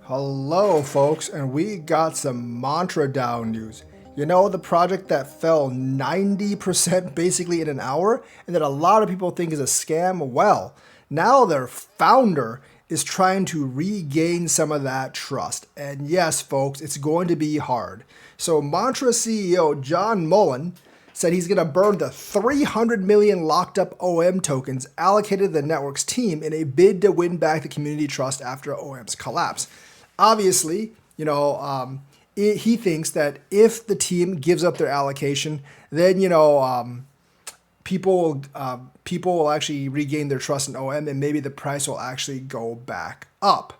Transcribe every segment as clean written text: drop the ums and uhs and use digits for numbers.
Hello, folks, and we got some Mantra DAO news. You know, the project that fell 90% basically in an hour, and that a lot of people think is a scam? Well, now their founder is trying to regain some of that trust. And yes, folks, it's going to be hard. So, Mantra CEO John Mullen said he's going to burn the 300 million locked up OM tokens allocated to the network's team in a bid to win back the community trust after OM's collapse. Obviously, he thinks that if the team gives up their allocation, then people will actually regain their trust in OM, and maybe the price will actually go back up.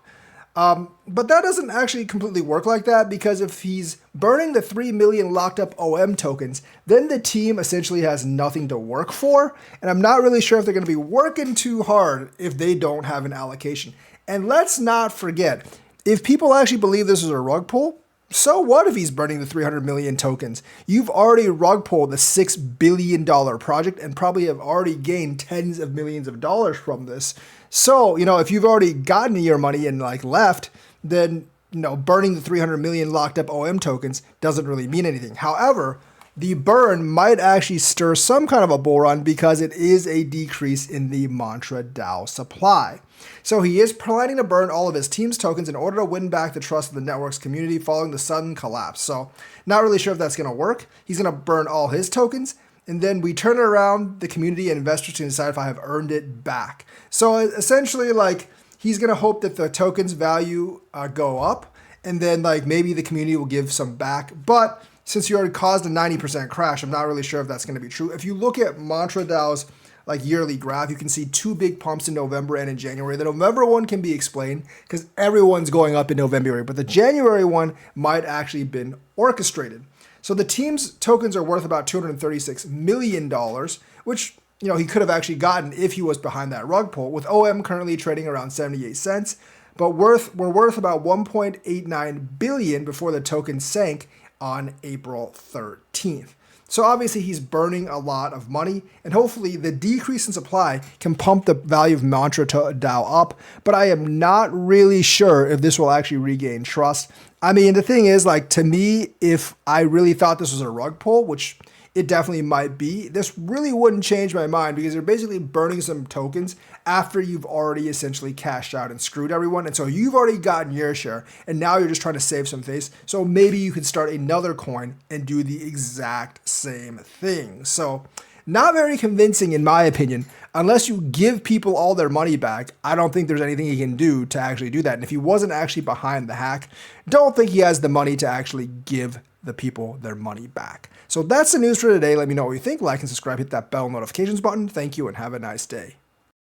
But that doesn't actually completely work like that, because if he's burning the 3 million locked up OM tokens, then the team essentially has nothing to work for. And I'm not really sure if they're going to be working too hard if they don't have an allocation. And let's not forget, if people actually believe this is a rug pull, so what if he's burning the 300 million tokens? You've already rug pulled the $6 billion project and probably have already gained tens of millions of dollars from this. So, if you've already gotten your money and left, then, burning the 300 million locked up OM tokens doesn't really mean anything. However, the burn might actually stir some kind of a bull run because it is a decrease in the Mantra DAO supply. So he is planning to burn all of his team's tokens in order to win back the trust of the network's community following the sudden collapse. So not really sure if that's going to work. He's going to burn all his tokens, and then we turn it around the community and investors to decide if I have earned it back. So essentially, he's going to hope that the tokens value go up, and then maybe the community will give some back. But since you already caused a 90% crash, I'm not really sure if that's going to be true. If you look at Mantra DAO's yearly graph, you can see two big pumps in November and in January. The November one can be explained because everyone's going up in November, but the January one might actually have been orchestrated. So the team's tokens are worth about $236 million, which he could have actually gotten if he was behind that rug pull, with OM currently trading around 78 cents, but we're worth about 1.89 billion before the token sank on April 13th. So obviously he's burning a lot of money, and hopefully the decrease in supply can pump the value of Mantra DAO up, but I am not really sure if this will actually regain trust. I mean, the thing is, to me, if I really thought this was a rug pull, which it definitely might be, this really wouldn't change my mind, because you're basically burning some tokens after you've already essentially cashed out and screwed everyone. And so you've already gotten your share, and now you're just trying to save some face. So maybe you could start another coin and do the exact same thing. So not very convincing in my opinion. Unless you give people all their money back, I don't think there's anything he can do to actually do that. And if he wasn't actually behind the hack, don't think he has the money to actually give the people their money back. So that's the news for today. Let me know what you think. Like and subscribe, hit that bell notifications button. Thank you and have a nice day.